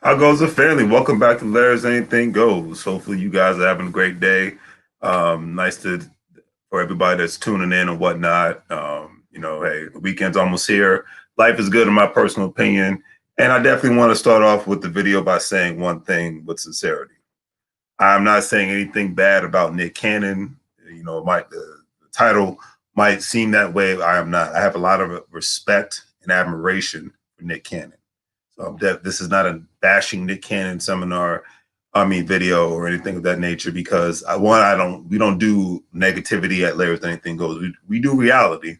How goes the family? Welcome back to Larry's Anything Goes. Hopefully, you guys are having a great day. Nice to for everybody that's tuning in and whatnot. Hey, the weekend's almost here. Life is good, in my personal opinion, and I definitely want to start off with the video by saying one thing with sincerity. I'm not saying anything bad about Nick Cannon. The title might seem that way. I am not. I have a lot of respect and admiration for Nick Cannon. So this is not a bashing Nick Cannon seminar, video or anything of that nature. Because we don't do negativity at Larry's Anything Goes. We do reality,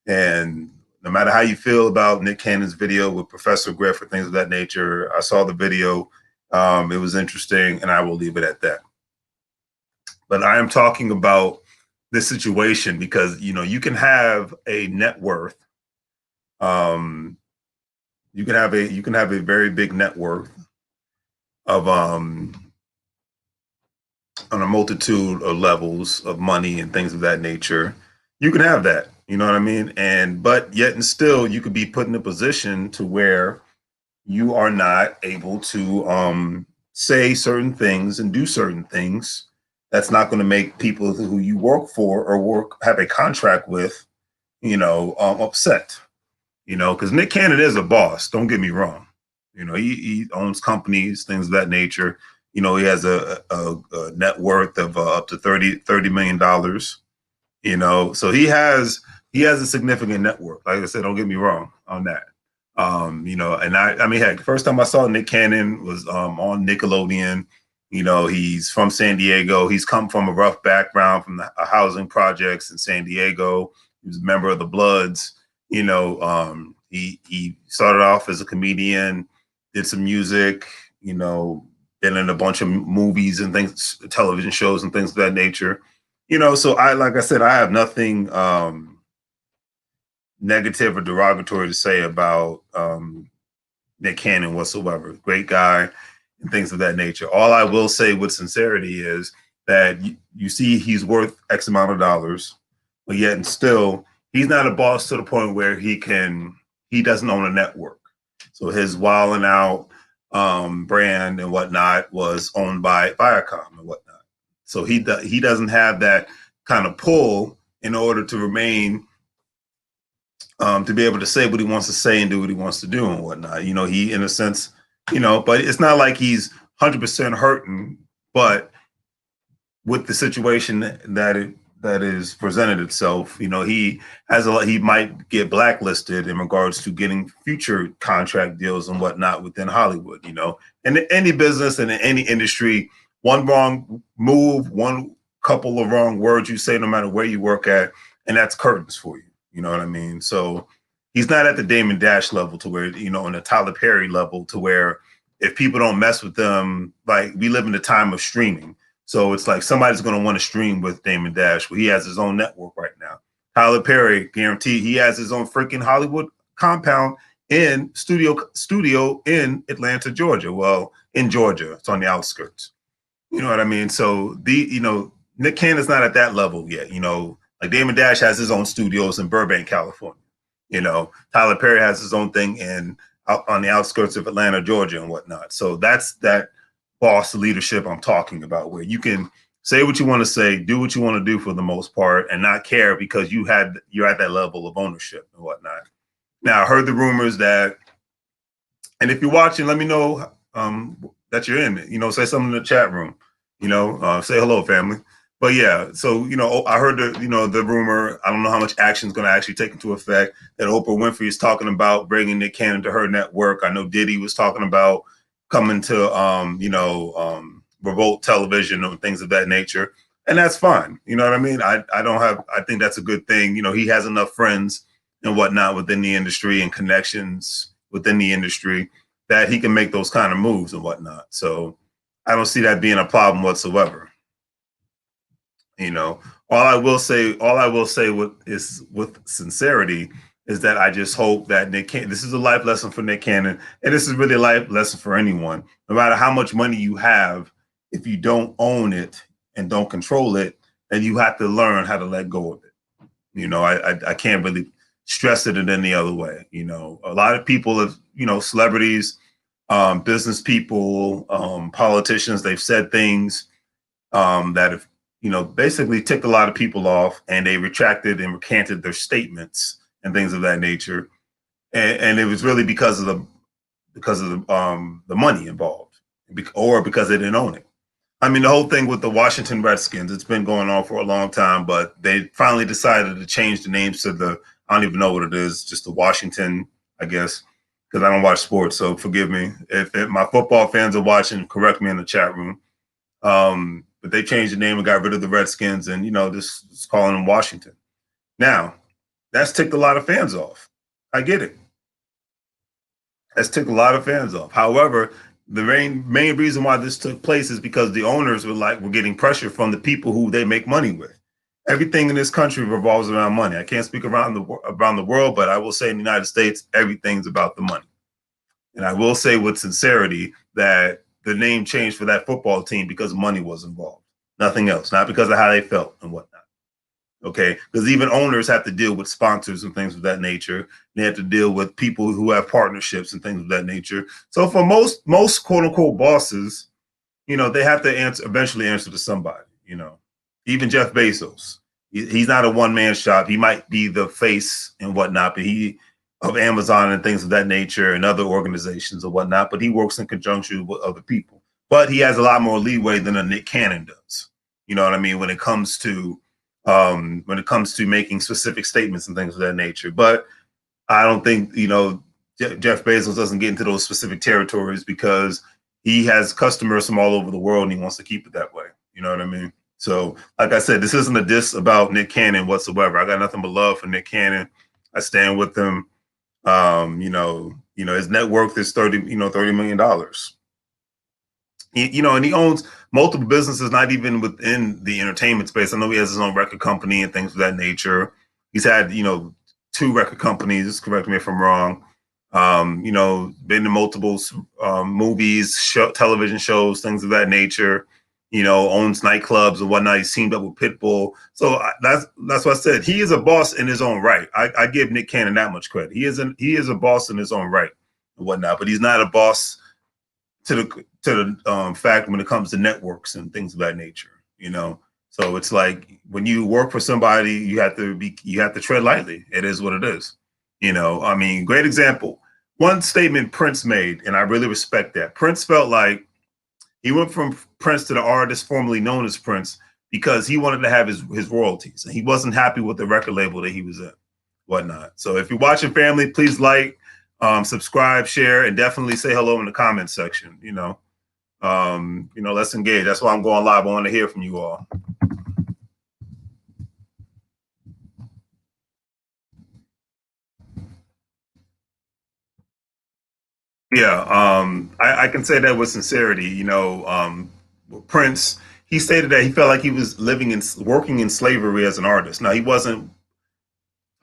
and no matter how you feel about Nick Cannon's video with Professor Griff or things of that nature, I saw the video. It was interesting, and I will leave it at that. But I am talking about this situation because you can have a net worth. You can have a very big net worth of on a multitude of levels of money and things of that nature. You can have that, you know what I mean? And but yet and still you could be put in a position to where you are not able to say certain things and do certain things that's not going to make people who you work for or have a contract with, upset. Because Nick Cannon is a boss. Don't get me wrong. He owns companies, things of that nature. He has a net worth of up to $30 million. So he has a significant net worth. Like I said, don't get me wrong on that. And I mean, heck, the first time I saw Nick Cannon was on Nickelodeon. He's from San Diego. He's come from a rough background from the housing projects in San Diego. He was a member of the Bloods. He started off as a comedian, did some music, been in a bunch of movies and things, television shows and things of that nature. So like I said, I have nothing negative or derogatory to say about Nick Cannon whatsoever. Great guy and things of that nature. All I will say with sincerity is that you see he's worth X amount of dollars, but yet and still he's not a boss to the point where he doesn't own a network. So his Wild 'N Out brand and whatnot was owned by Viacom and whatnot. So he doesn't have that kind of pull in order to remain to be able to say what he wants to say and do what he wants to do and whatnot. He in a sense, but it's not like he's 100% hurting, but with the situation that is presented itself, he might get blacklisted in regards to getting future contract deals and whatnot within Hollywood. And in any business and in any industry, one wrong move, one couple of wrong words you say, no matter where you work at, and that's curtains for you. You know what I mean? So he's not at the Damon Dash level to where, on the Tyler Perry level to where if people don't mess with them, like we live in the time of streaming. So it's like somebody's going to want to stream with Damon Dash. Well, he has his own network right now. Tyler Perry, guaranteed, he has his own freaking Hollywood compound in studio in Atlanta, Georgia. Well, in Georgia, it's on the outskirts. You know what I mean? So Nick Cannon's not at that level yet. Like Damon Dash has his own studios in Burbank, California. Tyler Perry has his own thing out on the outskirts of Atlanta, Georgia, and whatnot. So that's that boss leadership I'm talking about, where you can say what you want to say, do what you want to do for the most part, and not care because you're at that level of ownership and whatnot. Now, I heard the rumors that, and if you're watching, let me know that you're in it. Say something in the chat room. Say hello, family. But yeah, so I heard the rumor. I don't know how much action is going to actually take into effect that Oprah Winfrey is talking about bringing Nick Cannon to her network. I know Diddy was talking about coming to Revolt Television and things of that nature, and that's fine. You know what I mean? I think that's a good thing. He has enough friends and whatnot within the industry and connections within the industry that he can make those kind of moves and whatnot. So I don't see that being a problem whatsoever. All I will say with sincerity is that I just hope that Nick Cannon, this is a life lesson for Nick Cannon, and this is really a life lesson for anyone. No matter how much money you have, if you don't own it and don't control it, then you have to learn how to let go of it. I can't really stress it in any other way. A lot of people have, celebrities business people, politicians. They've said things that have, basically ticked a lot of people off, and they retracted and recanted their statements and things of that nature. And it was really because of the money involved, or because they didn't own it. I mean, the whole thing with the Washington Redskins, it's been going on for a long time, but they finally decided to change the names to I don't even know what it is, just the Washington, I guess, because I don't watch sports. So forgive me. If my football fans are watching, correct me in the chat room. But they changed the name and got rid of the Redskins, and, just calling them Washington. Now, that's ticked a lot of fans off. I get it. That's ticked a lot of fans off. However, the main reason why this took place is because the owners were getting pressure from the people who they make money with. Everything in this country revolves around money. I can't speak around the world, but I will say in the United States, everything's about the money. And I will say with sincerity that the name changed for that football team because money was involved. Nothing else, not because of how they felt and whatnot. Okay, because even owners have to deal with sponsors and things of that nature. They have to deal with people who have partnerships and things of that nature. So for most quote unquote bosses, they have to eventually answer to somebody. Even Jeff Bezos, he's not a one man shop. He might be the face and whatnot, but of Amazon and things of that nature and other organizations and whatnot. But he works in conjunction with other people. But he has a lot more leeway than a Nick Cannon does. You know what I mean? When it comes to making specific statements and things of that nature. But I don't think, Jeff Bezos doesn't get into those specific territories because he has customers from all over the world and he wants to keep it that way. You know what I mean? So, like I said, this isn't a diss about Nick Cannon whatsoever. I got nothing but love for Nick Cannon. I stand with him. His net worth is $30 million. And he owns multiple businesses, not even within the entertainment space. I know he has his own record company and things of that nature. He's had, 2 record companies, correct me if I'm wrong. Been in multiple movies, television shows, things of that nature. Owns nightclubs and whatnot. He's teamed up with Pitbull. So that's what I said. He is a boss in his own right. I give Nick Cannon that much credit. He is a boss in his own right and whatnot, but he's not a boss to the fact when it comes to networks and things of that nature. So it's like when you work for somebody, you have to tread lightly. It is what it is. I mean, great example. One statement Prince made, and I really respect that. Prince felt like he went from Prince to the artist formerly known as Prince because he wanted to have his royalties, and he wasn't happy with the record label that he was in, whatnot. So if you're watching, family, please like, subscribe, share, and definitely say hello in the comments section. Let's engage. That's why I'm going live. I want to hear from you all. Yeah, I can say that with sincerity. Prince, he stated that he felt like he was working in slavery as an artist. Now, he wasn't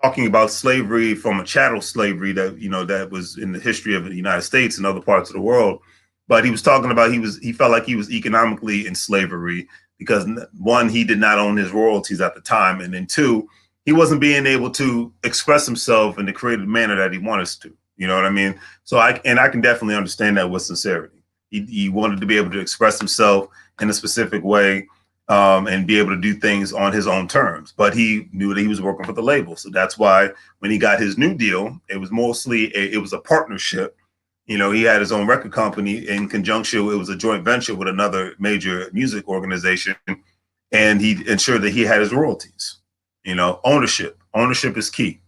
talking about slavery from a chattel slavery that was in the history of the United States and other parts of the world, but he was talking about he felt like he was economically in slavery because, one, he did not own his royalties at the time, and then two, he wasn't being able to express himself in the creative manner that he wanted to. You know what I mean? So I can definitely understand that with sincerity. He wanted to be able to express himself in a specific way, and be able to do things on his own terms. But he knew that he was working for the label. So that's why when he got his new deal, it was a partnership. He had his own record company in conjunction. It was a joint venture with another major music organization. And he ensured that he had his royalties. Ownership is key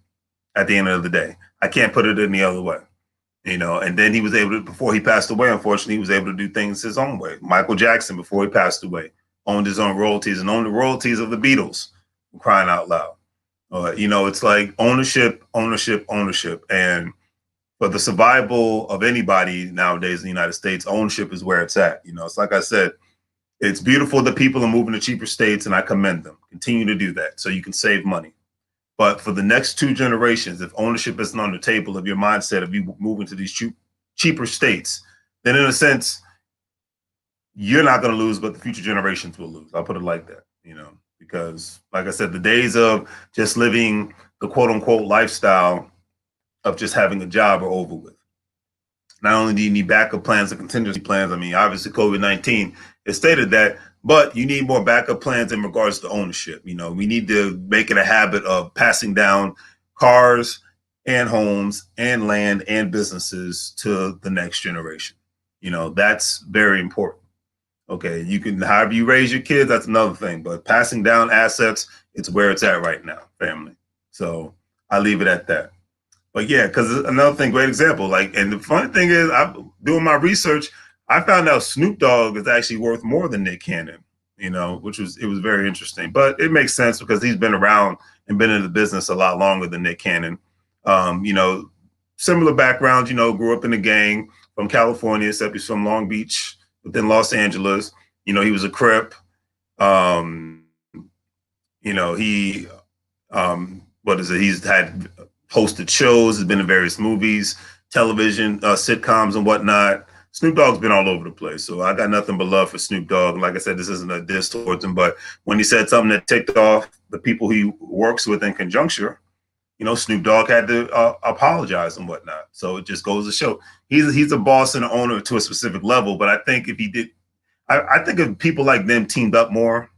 at the end of the day. I can't put it any other way. And then he was able to, before he passed away, unfortunately, he was able to do things his own way. Michael Jackson, before he passed away, owned his own royalties and owned the royalties of the Beatles, crying out loud. It's like ownership. And for the survival of anybody nowadays in the United States, ownership is where it's at. It's like I said, it's beautiful that people are moving to cheaper states, and I commend them. Continue to do that so you can save money. But for the next 2 generations, if ownership isn't on the table of your mindset of you moving to these cheaper states, then in a sense, you're not going to lose, but the future generations will lose. I'll put it like that, because like I said, the days of just living the quote unquote lifestyle of just having a job are over with. Not only do you need backup plans and contingency plans, I mean, obviously COVID-19 has stated that, but you need more backup plans in regards to ownership. You know, we need to make it a habit of passing down cars and homes and land and businesses to the next generation. You know, that's very important. Okay, you can, however you raise your kids, that's another thing. But passing down assets, it's where it's at right now, family. So I leave it at that. But yeah, because another thing, great example. Like, and the funny thing is, I'm doing my research. I found out Snoop Dogg is actually worth more than Nick Cannon. You know, which was, it was very interesting. But it makes sense because he's been around and been in the business a lot longer than Nick Cannon. You know, similar backgrounds. You know, grew up in a gang from California, except he's from Long Beach, within Los Angeles. You know, he was a Crip. Um, you know, he what is it? He's had hosted shows, has been in various movies, television, sitcoms, and whatnot. Snoop Dogg's been all over the place, so I got nothing but love for Snoop Dogg. Like I said, this isn't a diss towards him, but when he said something that ticked off the people he works with in conjuncture, you know, Snoop Dogg had to apologize and whatnot. So it just goes to show he's a boss and an owner to a specific level. But I think if he did, I think if people like them teamed up more,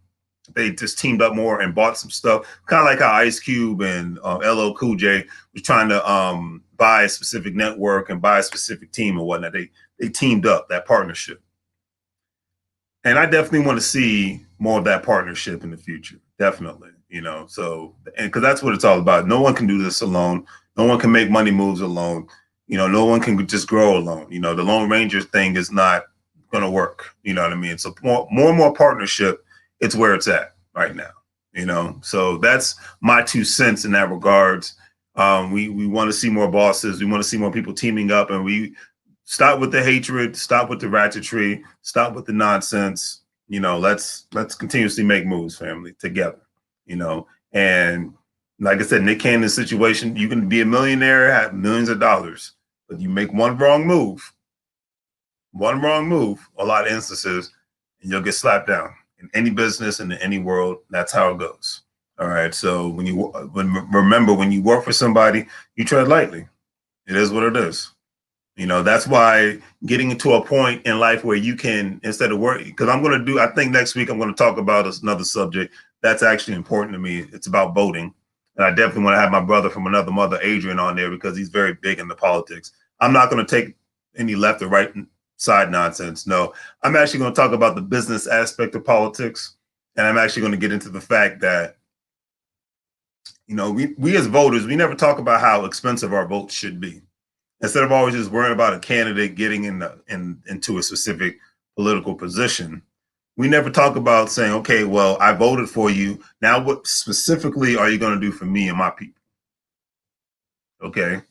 they just teamed up more and bought some stuff, kind of like how Ice Cube and LL Cool J was trying to buy a specific network and buy a specific team and whatnot. They teamed up, that partnership. And I definitely want to see more of that partnership in the future. Definitely, you know. So, and because that's what it's all about. No one can do this alone. No one can make money moves alone. You know, no one can just grow alone. You know, the Lone Ranger thing is not going to work. You know what I mean? So more and more partnership, it's where it's at right now. You know, so that's my 2 cents in that regards. We want to see more bosses. We want to see more people teaming up, and we stop with the hatred, stop with the ratchetry, stop with the nonsense. You know, let's continuously make moves, family, together. You know, and like I said, Nick Cannon's situation, you can be a millionaire, have millions of dollars, but you make one wrong move, a lot of instances, and you'll get slapped down in any business and in any world. That's how it goes. All right. So remember, when you work for somebody, you tread lightly. It is what it is. You know, that's why getting to a point in life where you can, instead of work, because I think next week I'm going to talk about another subject that's actually important to me. It's about voting. And I definitely want to have my brother from another mother, Adrian, on there because he's very big into politics. I'm not going to take any left or right side nonsense. No, I'm actually going to talk about the business aspect of politics. And I'm actually going to get into the fact that, you know, we as voters, we never talk about how expensive our votes should be. Instead of always just worrying about a candidate getting into a specific political position, we never talk about saying, okay, well, I voted for you. Now, what specifically are you going to do for me and my people? Okay.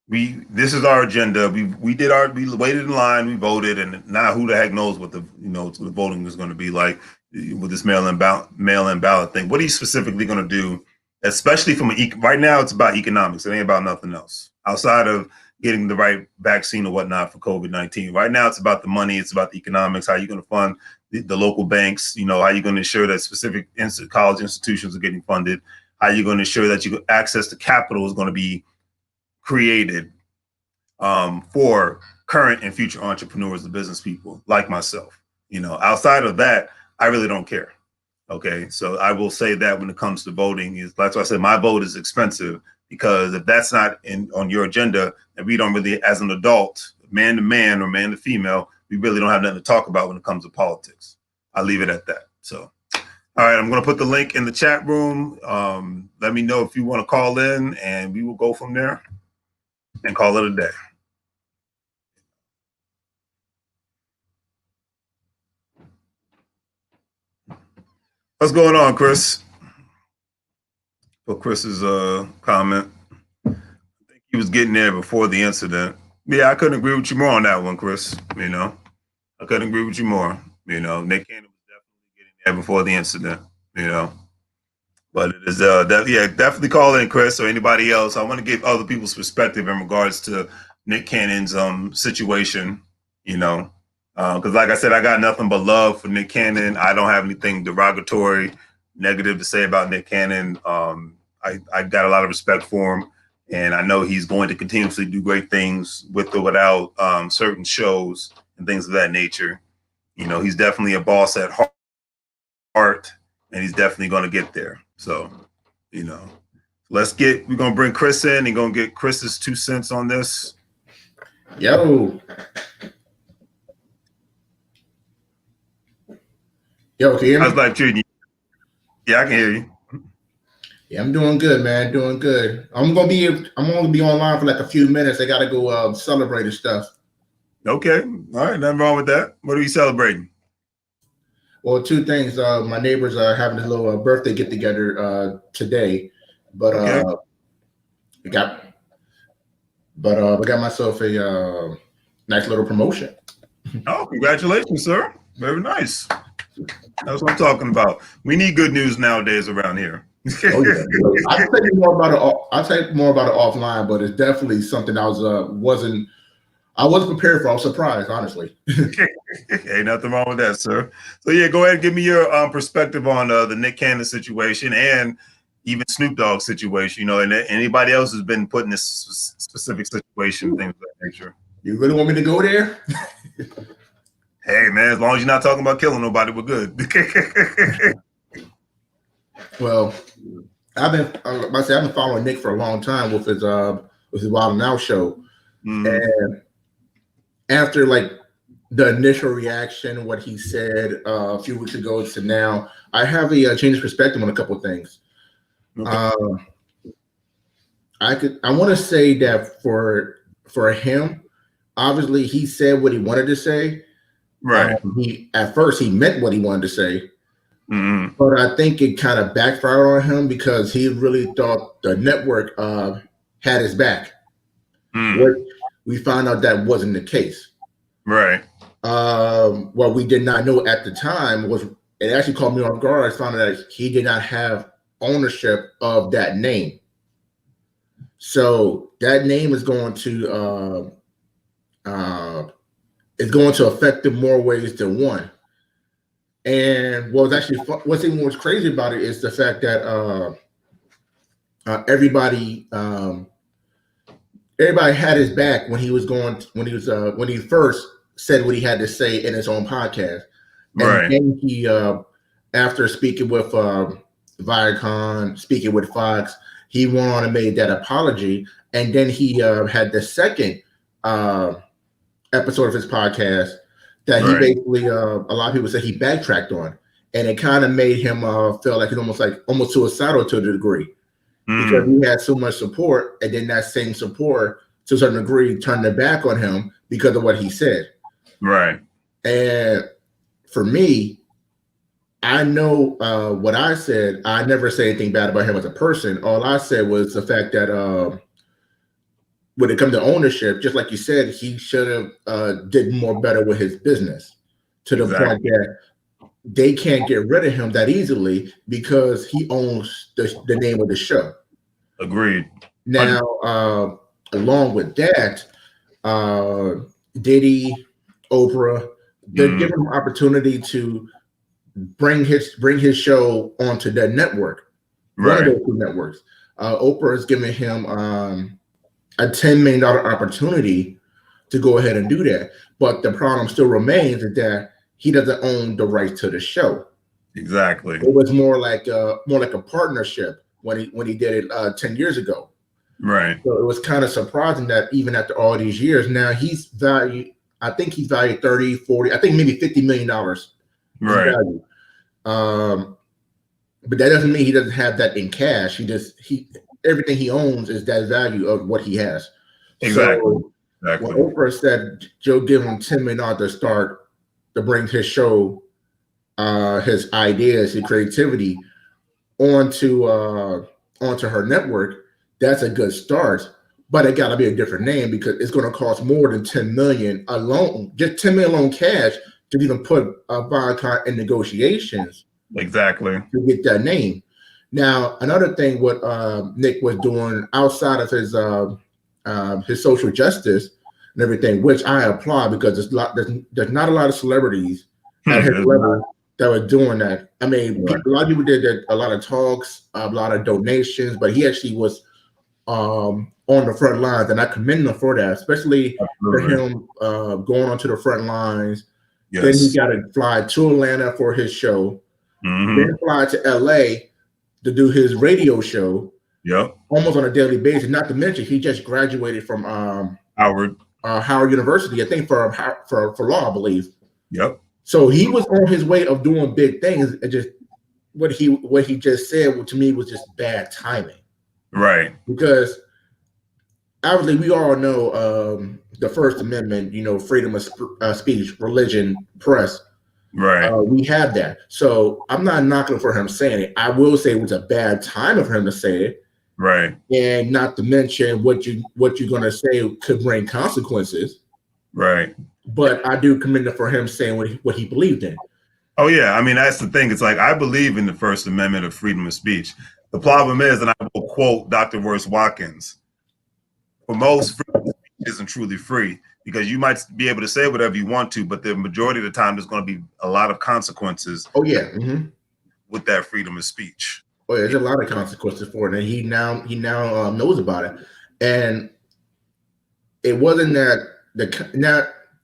This is our agenda. We waited in line, we voted, and now who the heck knows what the voting is going to be like with this mail-in ballot thing. What are you specifically going to do? Especially right now, it's about economics. It ain't about nothing else outside of getting the right vaccine or whatnot for COVID-19. Right now, it's about the money. It's about the economics. How are you going to fund the local banks? You know, how are you going to ensure that specific college institutions are getting funded? How are you going to ensure that access to capital is going to be created for current and future entrepreneurs and business people like myself? You know, outside of that, I really don't care. Okay, so I will say that when it comes to voting, that's why I said my vote is expensive, because if that's not on your agenda, and we don't really, as an adult, man to man or man to female, we really don't have nothing to talk about when it comes to politics. I'll leave it at that. So, all right, I'm going to put the link in the chat room. Let me know if you want to call in, and we will go from there and call it a day. What's going on, Chris? For Chris's comment, I think he was getting there before the incident. Yeah, I couldn't agree with you more on that one, Chris. You know, I couldn't agree with you more. You know, Nick Cannon was definitely getting there before the incident. You know, but it is definitely call in, Chris, or anybody else. I want to give other people's perspective in regards to Nick Cannon's situation. You know, because like I said, I got nothing but love for Nick Cannon. I don't have anything derogatory, negative to say about Nick Cannon. I got a lot of respect for him, And I know he's going to continuously do great things with or without certain shows and things of that nature. You know, he's definitely a boss at heart, and he's definitely going to get there. So, you know, we're going to bring Chris in and going to get Chris's 2 cents on this. Yo, can you hear me? How's life treating you? Yeah, I can hear you. Yeah, I'm doing good, man. Doing good. I'm gonna be online for like a few minutes. I gotta go celebrate and stuff. Okay. All right. Nothing wrong with that. What are you celebrating? Well, 2 things. My neighbors are having a little birthday get together today, but Okay. I got myself a nice little promotion. Oh, congratulations, sir. Very nice. That's what I'm talking about. We need good news nowadays around here. Oh, yeah. I'll tell you more about it offline, but it's definitely something I wasn't prepared for. I was surprised, honestly. Ain't nothing wrong with that, sir. So yeah, go ahead and give me your perspective on the Nick Cannon situation and even Snoop Dogg situation. You know, and anybody else who's been put in this specific situation, things of that nature. You really want me to go there? Hey man, as long as you're not talking about killing nobody, we're good. Well, I've been following Nick for a long time with his Wild 'N Out show, and after like the initial reaction, what he said a few weeks ago to now, I have a change of perspective on a couple of things. Okay. I want to say that for him, obviously he said what he wanted to say. Right. At first he meant what he wanted to say. But I think it kind of backfired on him because he really thought the network had his back. Which we found out that wasn't the case. Right. What we did not know at the time was, it actually caught me off guard. I found out that he did not have ownership of that name. So that name is going to affect him more ways than one. And what's even more crazy about it is the fact that everybody had his back when he first said what he had to say in his own podcast. And then he, after speaking with Viacom, speaking with Fox, he went on and made that apology. And then he had the second episode of his podcast that he basically, a lot of people say he backtracked on, and it kind of made him feel like he's almost suicidal to a degree, because he had so much support, and then that same support to a certain degree turned their back on him because of what he said. Right. And for me, I know what I said. I never say anything bad about him as a person. All I said was the fact that when it comes to ownership, just like you said, he should have did more better with his business, to the point that they can't get rid of him that easily because he owns the name of the show. Agreed. Now, along with that, Diddy, Oprah, they're giving him opportunity to bring his show onto their network. One of those 2 networks. Oprah is giving him a $10 million opportunity to go ahead and do that. But the problem still remains is that he doesn't own the rights to the show. Exactly. It was more like a partnership when he did it 10 years ago. Right. So it was kind of surprising that even after all these years, now he's valued, I think he's valued 30, 40, I think maybe $50 million. Right. But that doesn't mean he doesn't have that in cash. Everything he owns is that value of what he has. Exactly. So when Oprah said Joe give him $10 million to bring his show, his ideas, his creativity onto her network, that's a good start. But it got to be a different name, because it's going to cost more than $10 million alone, just $10 million alone cash, to even put Viacom in negotiations. Exactly. To get that name. Now, another thing, what Nick was doing outside of his social justice and everything, which I applaud, because there's not a lot of celebrities at his level that were doing that. I mean, a lot of people did a lot of talks, a lot of donations, but he actually was on on the front lines, and I commend him for that, especially for him going onto the front lines. Yes. Then he got to fly to Atlanta for his show, then fly to LA to do his radio show. Yep. Almost on a daily basis. Not to mention, he just graduated from Howard University, I think for law, I believe. Yep. So he was on his way of doing big things, and just what he just said to me was just bad timing. Right. Because obviously we all know the First Amendment, freedom of speech, religion, press. Right. We have that. So I'm not knocking for him saying it. I will say it was a bad time of him to say it. Right. And not to mention what you're gonna say could bring consequences. Right. But I do commend him for him saying what he believed in. Oh yeah, I mean that's the thing. It's like I believe in the First Amendment of freedom of speech. The problem is, and I will quote Dr. Worth Watkins, for most, freedom of speech isn't truly free, because you might be able to say whatever you want to, but the majority of the time there's going to be a lot of consequences. Oh yeah, with that freedom of speech. Oh, yeah, there's a lot of consequences for it, and he now knows about it. And it wasn't that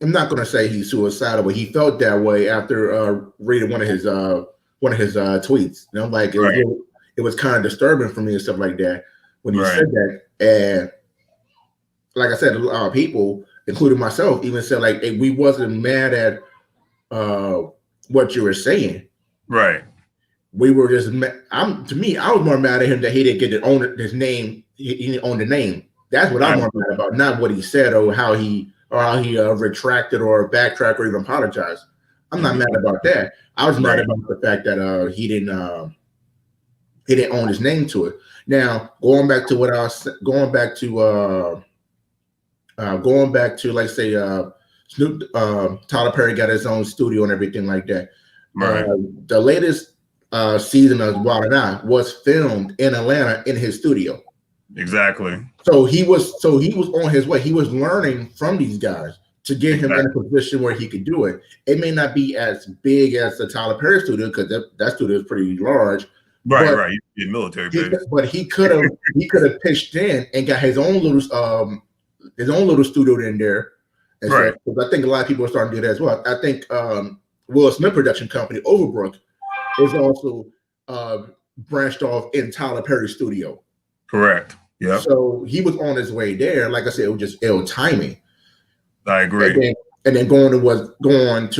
I'm not going to say he's suicidal, but he felt that way after reading one of his tweets. Like it was kind of disturbing for me and stuff like that when he said that. And like I said, a lot of people, including myself, even said like, hey, we wasn't mad at what you were saying. Right. We were just to me, I was more mad at him that he didn't get to own his name. He didn't own the name. That's what I'm more mad about, not what he said or how he retracted or backtracked or even apologized. I'm not mad about that. I was mad about the fact that he didn't own his name to it. Now going back to like say Snoop, Tyler Perry got his own studio and everything like that. Right. The latest season of Wild 'N Out was filmed in Atlanta in his studio. Exactly. So he was on his way. He was learning from these guys to get him in a position where he could do it. It may not be as big as the Tyler Perry studio, because that studio is pretty large. Right. You're military, baby. But he could have pitched in and got his own little studio in there. And right. So I think a lot of people are starting to do that as well. I think Will Smith production company Overbrook is also branched off in Tyler Perry's studio. Correct. Yeah. So he was on his way there. Like I said, it was just ill timing. I agree. And then going to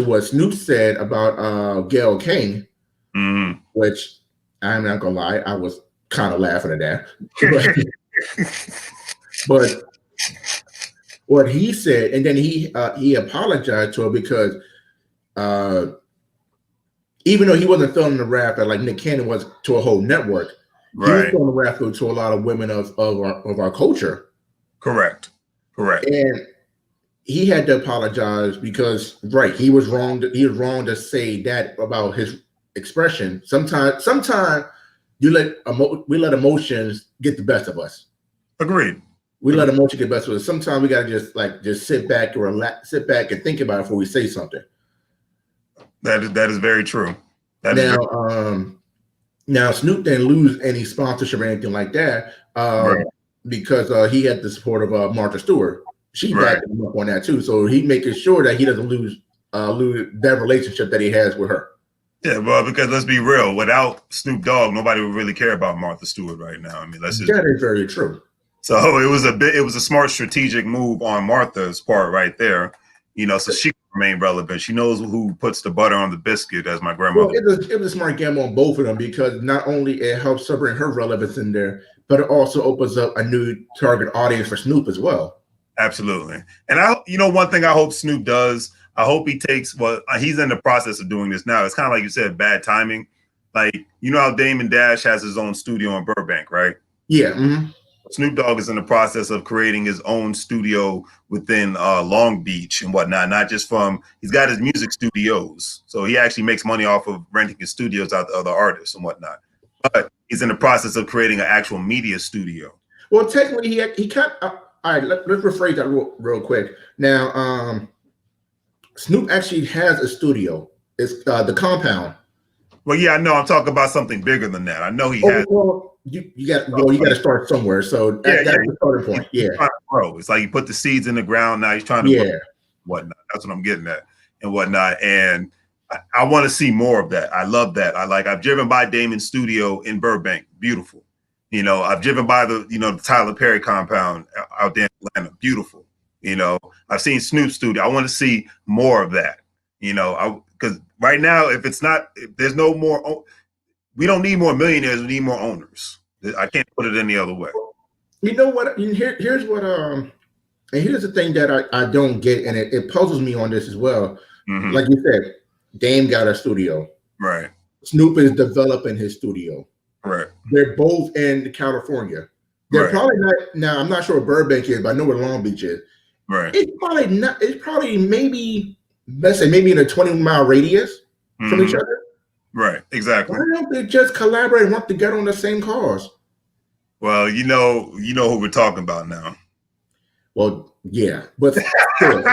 what Snoop said about Gayle King, which I'm not gonna lie, I was kind of laughing at that. But what he said, and then he apologized to her because even though he wasn't feeling the wrath that like Nick Cannon was to a whole network, he was feeling the wrath to a lot of women of our culture. Correct. And he had to apologize because he was wrong. He was wrong to say that about his expression. Sometimes we let emotions get the best of us. Agreed. We let emotion get the best of us. Sometimes we gotta just sit back and relax, sit back and think about it before we say something. That is very true. Now Snoop didn't lose any sponsorship or anything like that because he had the support of Martha Stewart. She backed him up on that too. So he making sure that he doesn't lose that relationship that he has with her. Yeah, well, because let's be real, without Snoop Dogg, nobody would really care about Martha Stewart right now. I mean, that is very true. So it was a smart strategic move on Martha's part right there. So she can remain relevant. She knows who puts the butter on the biscuit, as my grandmother. Well, it was a smart gamble on both of them because not only it helps her bring her relevance in there, but it also opens up a new target audience for Snoop as well. Absolutely. And one thing I hope Snoop does, I hope he takes, he's in the process of doing this now. It's kind of like you said, bad timing. Like, how Damon Dash has his own studio in Burbank, right? Yeah. Mm-hmm. Snoop Dogg is in the process of creating his own studio within Long Beach and whatnot. Not just he's got his music studios. So he actually makes money off of renting his studios out to other artists and whatnot. But he's in the process of creating an actual media studio. Well, technically, he can't. All right, let's rephrase that real quick. Now, Snoop actually has a studio. It's the Compound. Well, yeah, I know. I'm talking about something bigger than that. I know he has. you got to start somewhere. So that's the starting point. Yeah, trying to grow. It's like you put the seeds in the ground. Now he's trying to grow whatnot. That's what I'm getting at and whatnot. And I want to see more of that. I love that. I've driven by Damon's studio in Burbank. Beautiful. You know, I've driven by the Tyler Perry compound out there in Atlanta. Beautiful. You know, I've seen Snoop's studio. I want to see more of that. You know, because right now, if there's no more, we don't need more millionaires. We need more owners. I can't put it any other way. You know what? Here's what. And here's the thing that I don't get, and it puzzles me on this as well. Mm-hmm. Like you said, Dame got a studio. Right. Snoop is developing his studio. Right. They're both in California. They're probably not now. I'm not sure where Burbank is, but I know where Long Beach is. Right. It's probably not. It's probably maybe, let's say, maybe in a 20-mile radius from each other. Right. Exactly. Why don't they just collaborate and work together on the same cause? Well, you know who we're talking about now. Well, yeah, but still.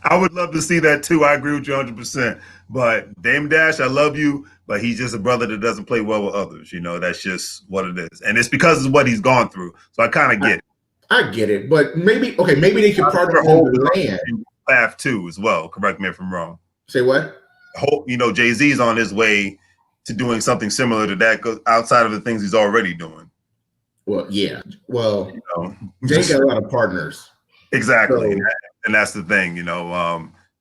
I would love to see that too. I agree with you 100%. But Dame Dash, I love you, but he's just a brother that doesn't play well with others. You know, that's just what it is, and it's because of what he's gone through. So I kind of get it. I get it, but maybe they can partner on the land. Path too, as well. Correct me if I'm wrong. Say what? Jay-Z's on his way to doing something similar to that, outside of the things he's already doing. Well, yeah. Well, Jay got a lot of partners. Exactly, so, and that's the thing,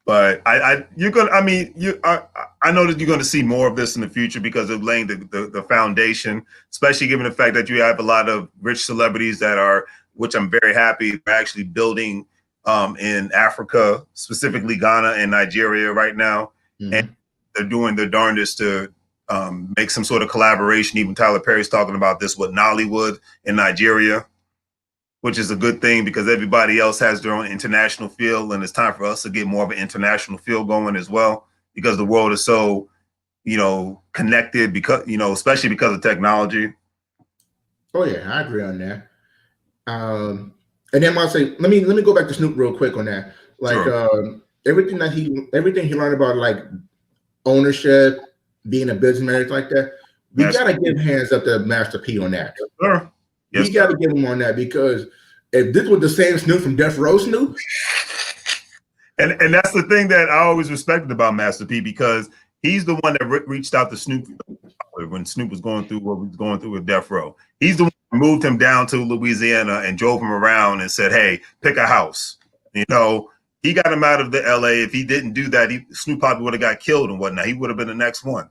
But I know that you're going to see more of this in the future because of laying the foundation, especially given the fact that you have a lot of rich celebrities which I'm very happy, are actually building in Africa, specifically Ghana and Nigeria right now, and they're doing their darndest to make some sort of collaboration. Even Tyler Perry's talking about this with Nollywood in Nigeria, which is a good thing because everybody else has their own international feel, and it's time for us to get more of an international feel going as well, because the world is so, connected, because, especially because of technology. Oh yeah, I agree on that. And then I'll say, let me go back to Snoop real quick on that. Like, sure. Everything he learned about, like, ownership, being a businessman, like that, we gotta give hands up to Master P on that. Yes, sir. Yes, we gotta give him on that, because if this was the same Snoop from Death Row Snoop, and that's the thing that I always respected about Master P, because he's the one that reached out to Snoop when Snoop was going through what he was going through with Death Row. He's the one who moved him down to Louisiana and drove him around and said, "Hey, pick a house." He got him out of the LA. If he didn't do that, Snoop probably would have got killed and whatnot. He would have been the next one.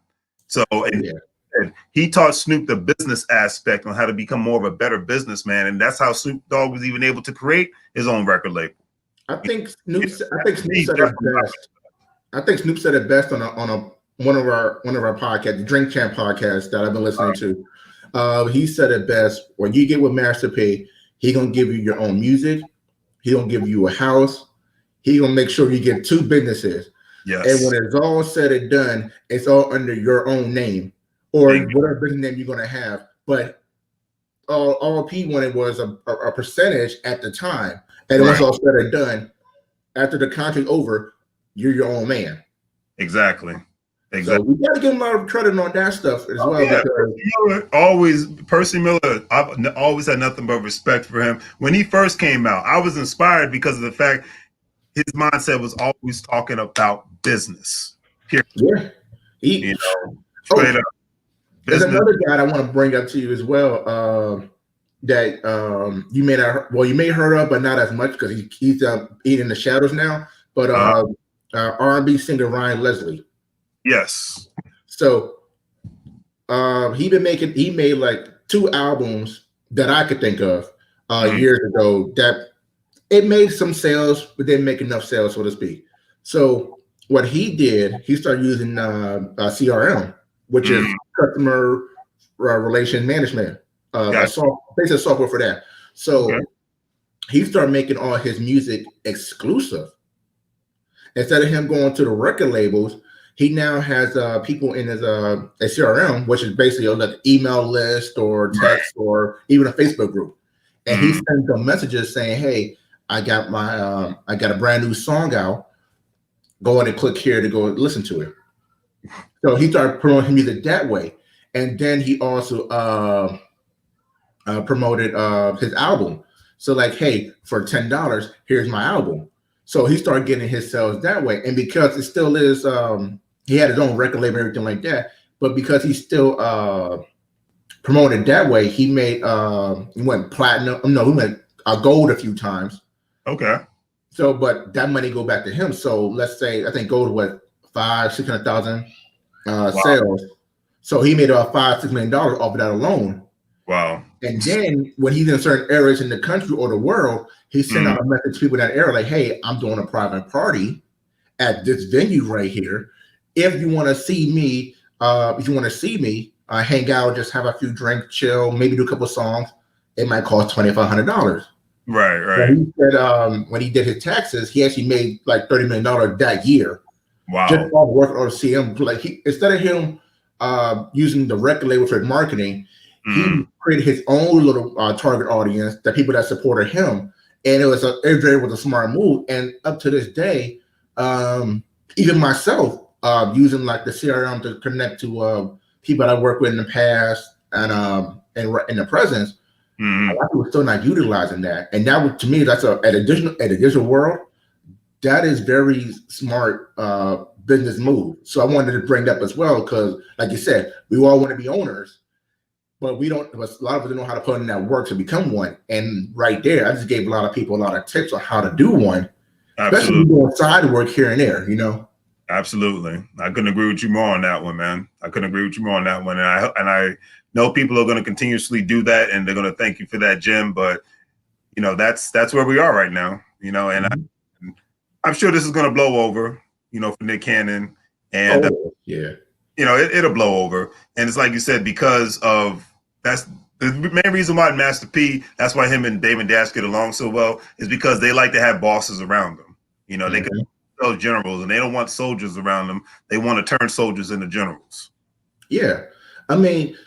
So, and he taught Snoop the business aspect on how to become more of a better businessman, and that's how Snoop Dogg was even able to create his own record label. I think Snoop said it best. I think Snoop said it best on one of our podcasts, the Drink Champ podcast that I've been listening to. He said it best: when you get with Master P, he gonna give you your own music. He gonna give you a house. He gonna make sure you get 2 businesses. Yes. And when it's all said and done, it's all under your own name or whatever business name you're gonna have. But all P wanted was a percentage at the time, and once all said and done, after the contract over, you're your own man. Exactly. So we got to give him a lot of credit on that stuff as well. Yeah. Percy Miller, I've always had nothing but respect for him. When he first came out, I was inspired because of the fact his mindset was always talking about business. Period. Yeah. Straight up. There's another guy I want to bring up to you as well. That you may not, you may have heard of, but not as much because he's in the shadows now. But R&B singer Ryan Leslie. Yes. So he made like 2 albums that I could think of years ago that it made some sales, but didn't make enough sales, so to speak. So what he did, he started using CRM, which is customer relation management, basic software for that. So he started making all his music exclusive. Instead of him going to the record labels, he now has people in his a CRM, which is basically like an email list or text or even a Facebook group. And he sends them messages saying, "Hey, I got a brand new song out. Go ahead and click here to go listen to it." So he started promoting his music that way. and then he also promoted his album. So like, hey, for $10, here's my album. So he started getting his sales that way. And because it still is, he had his own record label and everything like that. But because he still promoted that way, he made he went platinum. No, he went gold a few times. Okay. So, but that money go back to him. So let's say I think gold was 600,000 sales. So he made about $5-6 million off of that alone. Wow. And then when he's in certain areas in the country or the world, he sent out a message to people in that area like, hey, I'm doing a private party at this venue right here. If you want to see me, hang out, just have a few drinks, chill, maybe do a couple of songs, it might cost $2,500. Right. So he said when he did his taxes, he actually made like $30 million that year. Wow. Just off working on CM. Like instead of him using the record label for marketing, he created his own little target audience, the people that supported him, and it was a smart move. And up to this day, even myself, using like the CRM to connect to people that I worked with in the past and in the present, a lot of people are still not utilizing that. And that would, to me, that's at a digital world, that is very smart business move. So I wanted to bring that up as well because, like you said, we all want to be owners. But we don't. A lot of us don't know how to put in that work to become one. And right there, I just gave a lot of people a lot of tips on how to do one, especially doing side work here and there. You know. Absolutely, I couldn't agree with you more on that one, man. I couldn't agree with you more on that one. And I know people are going to continuously do that, and they're going to thank you for that, Jim. But you know, that's where we are right now. You know, and I'm sure this is going to blow over. You know, for Nick Cannon, and yeah. You know, it'll blow over. And it's like you said, because of that's the main reason why Master P, that's why him and Dave and Dash get along so well, is because they like to have bosses around them. You know, they can tell generals and they don't want soldiers around them. They want to turn soldiers into generals. Yeah. I mean,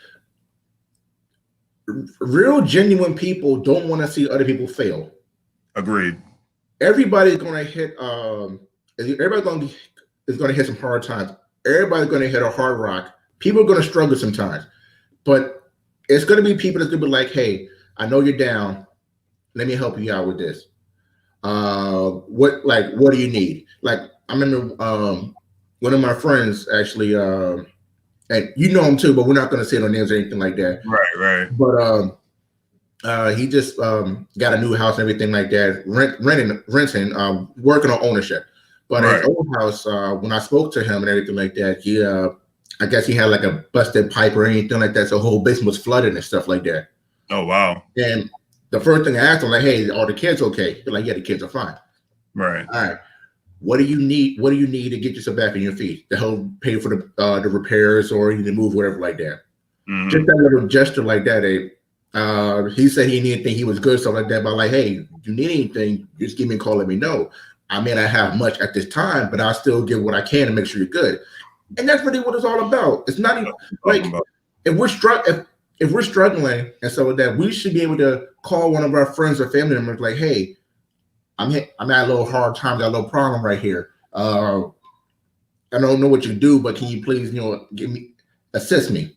real genuine people don't want to see other people fail. Agreed. Everybody's going to hit, everybody's going to hit some hard times. Everybody's going to hit a hard rock. People are going to struggle sometimes, but it's going to be people that's going to be like, hey, I know you're down. Let me help you out with this. What do you need? Like, I remember one of my friends actually, and you know him too, but we're not going to say no names or anything like that. Right. But he just got a new house and everything like that, renting, working on ownership. But his old house, when I spoke to him and everything like that, he, I guess he had like a busted pipe or anything like that. So the whole basement was flooded and stuff like that. Oh, wow. And the first thing I asked him, like, hey, are the kids okay? They're like, yeah, the kids are fine. Right. All right. What do you need? What do you need to get yourself back on your feet? To help pay for the repairs or you need to move, whatever like that. Just that little gesture like that. He said he needed anything. He was good, stuff like that. But like, hey, if you need anything, just give me a call. Let me know. I may not have much at this time, but I'll still give what I can to make sure you're good. And that's really what it's all about. It's not even like if we're struggling and so that we should be able to call one of our friends or family members like, hey, I'm at a little hard time, got a little problem right here. I don't know what you do, but can you please, assist me?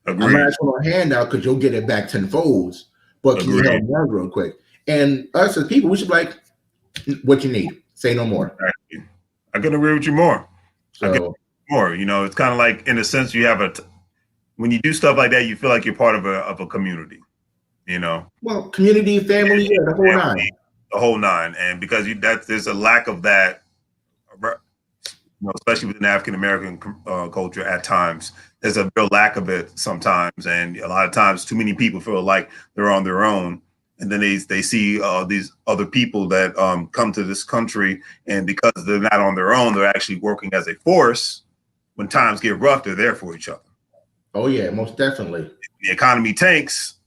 Agreed. I'm not asking for a handout because you'll get it back tenfold, but can you help me out real quick? And us as people, we should be like, what you need, say no more. I couldn't agree with you more. So, you know, it's kind of like, in a sense, you have when you do stuff like that, you feel like you're part of a community, you know. Well, community, family, the whole nine. The whole nine, and because there's a lack of that, especially within African American culture. At times, there's a real lack of it sometimes, and a lot of times, too many people feel like they're on their own, and then they see these other people that come to this country, and because they're not on their own, they're actually working as a force. When times get rough, they're there for each other. Oh yeah, most definitely. If the economy tanks,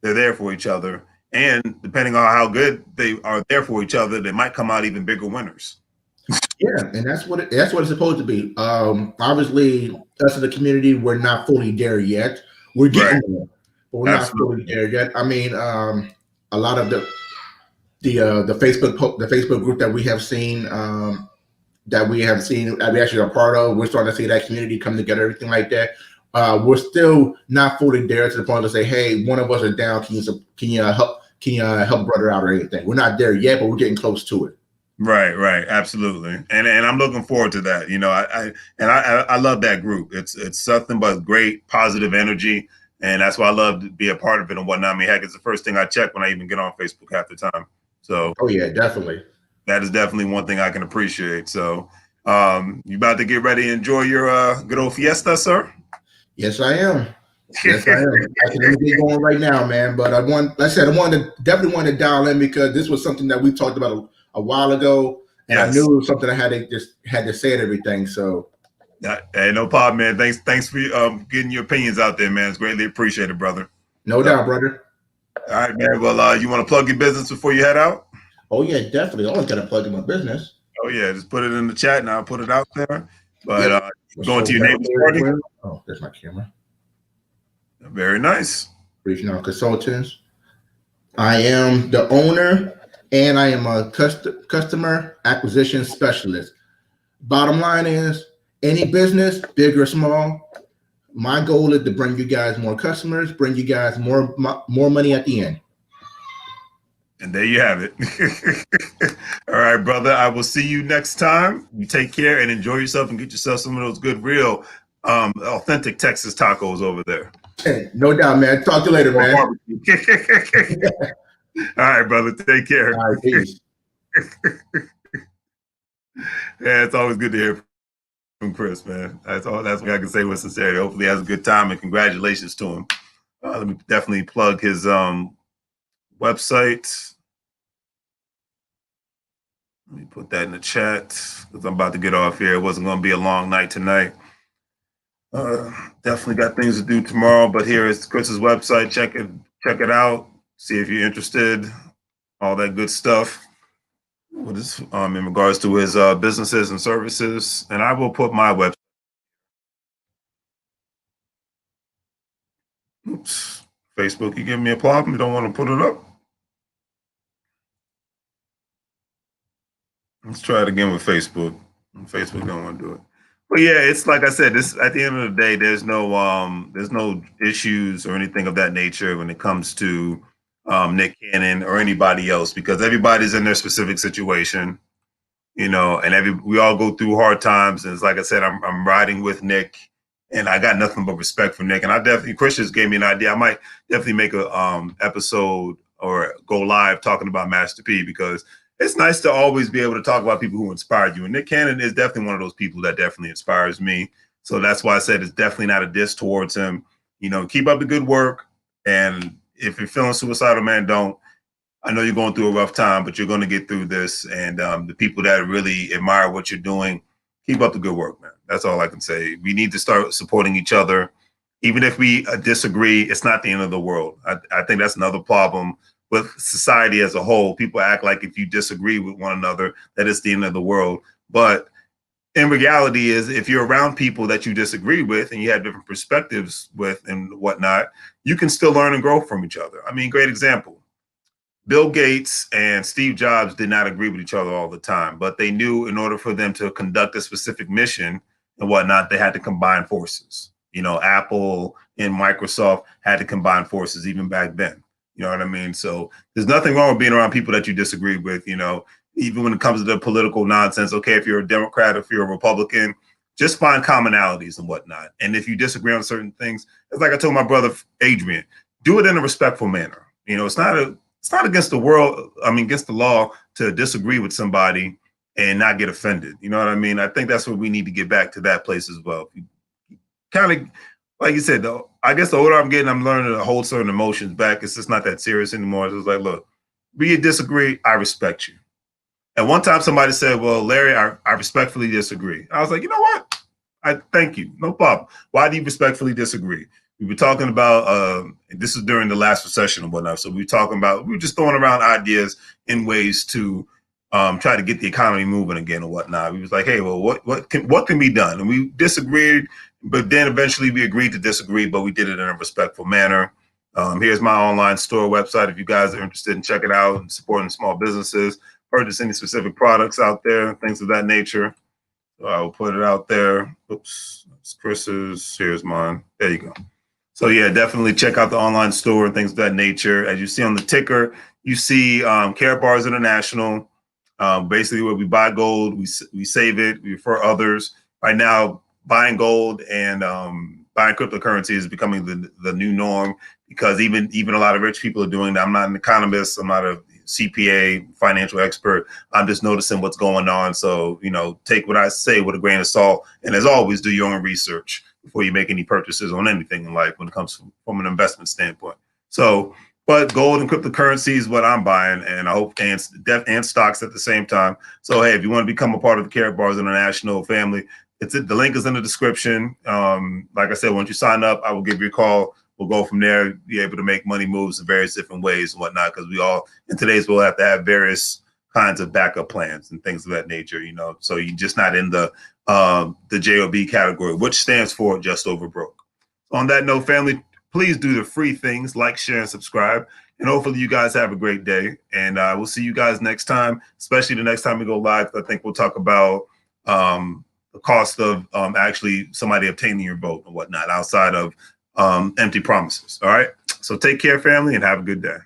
they're there for each other. And depending on how good they are there for each other, they might come out even bigger winners. Yeah, and that's what it's supposed to be. Obviously, us in the community, we're not fully there yet. We're getting there, but we're not fully there yet. I mean, a lot of the Facebook group that we have seen, that we actually are part of, we're starting to see that community come together, everything like that. we're still not fully there to the point to say, hey, one of us are down. Can you help brother out or anything? We're not there yet, but we're getting close to it. Right, absolutely, and I'm looking forward to that. I love that group. It's something but great positive energy, and that's why I love to be a part of it and whatnot. I mean, heck, it's the first thing I check when I even get on Facebook half the time. So, oh yeah, definitely. That is definitely one thing I can appreciate. So, you about to get ready to enjoy your good old fiesta, sir? Yes, I am. Yes, I am. Actually, let me get going right now, man. But like I said, definitely wanted to dial in because this was something that we talked about a while ago, and yes. I knew it was something I had to say and everything. So, hey, no problem, man. Thanks for getting your opinions out there, man. It's greatly appreciated, brother. No doubt, brother. All right, man. Well, you want to plug your business before you head out? Oh yeah, definitely. I always got to plug in my business. Oh yeah, just put it in the chat and I'll put it out there. But going to your neighbor's party. Oh, there's my camera. Very nice. Regional Consultants. I am the owner and I am a customer acquisition specialist. Bottom line is, any business, big or small, my goal is to bring you guys more customers, bring you guys more money at the end. And there you have it. All right, brother. I will see you next time. You take care and enjoy yourself and get yourself some of those good, real, authentic Texas tacos over there. Hey, no doubt, man. Talk to you later, man. All right, brother. Take care. All right, peace. Yeah, it's always good to hear from Chris, man. That's what I can say with sincerity. Hopefully he has a good time and congratulations to him. Let me definitely plug his website. Let me put that in the chat because I'm about to get off here. It wasn't going to be a long night tonight. Definitely got things to do tomorrow, but here is Chris's website. Check it out. See if you're interested. All that good stuff. What is in regards to his businesses and services, and I will put my website. Oops, Facebook, you give me a problem. You don't want to put it up. Let's try it again with Facebook. Facebook don't want to do it. But yeah, it's like I said. This at the end of the day, there's no issues or anything of that nature when it comes to Nick Cannon or anybody else, because everybody's in their specific situation, and we all go through hard times. And it's like I said, I'm riding with Nick, and I got nothing but respect for Nick. And Chris just gave me an idea. I might definitely make a episode or go live talking about Master P, because it's nice to always be able to talk about people who inspired you. And Nick Cannon is definitely one of those people that definitely inspires me. So that's why I said it's definitely not a diss towards him. Keep up the good work. And if you're feeling suicidal, man, don't. I know you're going through a rough time, but you're going to get through this. And the people that really admire what you're doing, keep up the good work, man. That's all I can say. We need to start supporting each other. Even if we disagree, it's not the end of the world. I think that's another problem with society as a whole. People act like if you disagree with one another, that it's the end of the world. But in reality is, if you're around people that you disagree with and you have different perspectives with and whatnot, you can still learn and grow from each other. I mean, great example. Bill Gates and Steve Jobs did not agree with each other all the time, but they knew in order for them to conduct a specific mission and whatnot, they had to combine forces. Apple and Microsoft had to combine forces even back then. You know what I mean? So there's nothing wrong with being around people that you disagree with, even when it comes to the political nonsense. Okay, if you're a Democrat, if you're a Republican, just find commonalities and whatnot. And if you disagree on certain things, it's like I told my brother, Adrian, do it in a respectful manner. It's not against against the law to disagree with somebody and not get offended. You know what I mean? I think that's what we need to get back to, that place as well. Kind of, like you said, though, I guess the older I'm getting, I'm learning to hold certain emotions back. It's just not that serious anymore. It's just like, look, we disagree, I respect you. And one time somebody said, well, Larry, I respectfully disagree. I was like, you know what? I thank you. No problem. Why do you respectfully disagree? We were talking about, this is during the last recession and whatnot. So we were just throwing around ideas in ways to try to get the economy moving again and whatnot. We was like, hey, well, what can be done? And we disagreed, but then eventually we agreed to disagree, but we did it in a respectful manner. Here's my online store website. If you guys are interested in check it out and supporting small businesses, purchase any specific products out there, things of that nature. So I will put it out there. Oops, that's Chris's. Here's mine. There you go. So yeah, definitely check out the online store and things of that nature. As you see on the ticker, you see Care Bars International. Basically, where we buy gold, we save it, we refer others. Right now, buying gold and buying cryptocurrency is becoming the new norm, because even a lot of rich people are doing that. I'm not an economist. I'm not a CPA, financial expert. I'm just noticing what's going on. So, take what I say with a grain of salt. And as always, do your own research before you make any purchases on anything in life when it comes from an investment standpoint. So, but gold and cryptocurrency is what I'm buying, and I hope and stocks at the same time. So, hey, if you want to become a part of the Carrot Bars International family, the link is in the description. Like I said, once you sign up, I will give you a call. We'll go from there, be able to make money moves in various different ways and whatnot, because we all in today's world have to have various kinds of backup plans and things of that nature. So you're just not in the JOB category, which stands for just over broke. On that note, family, please do the free things, like, share, and subscribe. And hopefully you guys have a great day. And we'll see you guys next time, especially the next time we go live. I think we'll talk about the cost of actually somebody obtaining your vote and whatnot outside of empty promises. All right. So take care, family, and have a good day.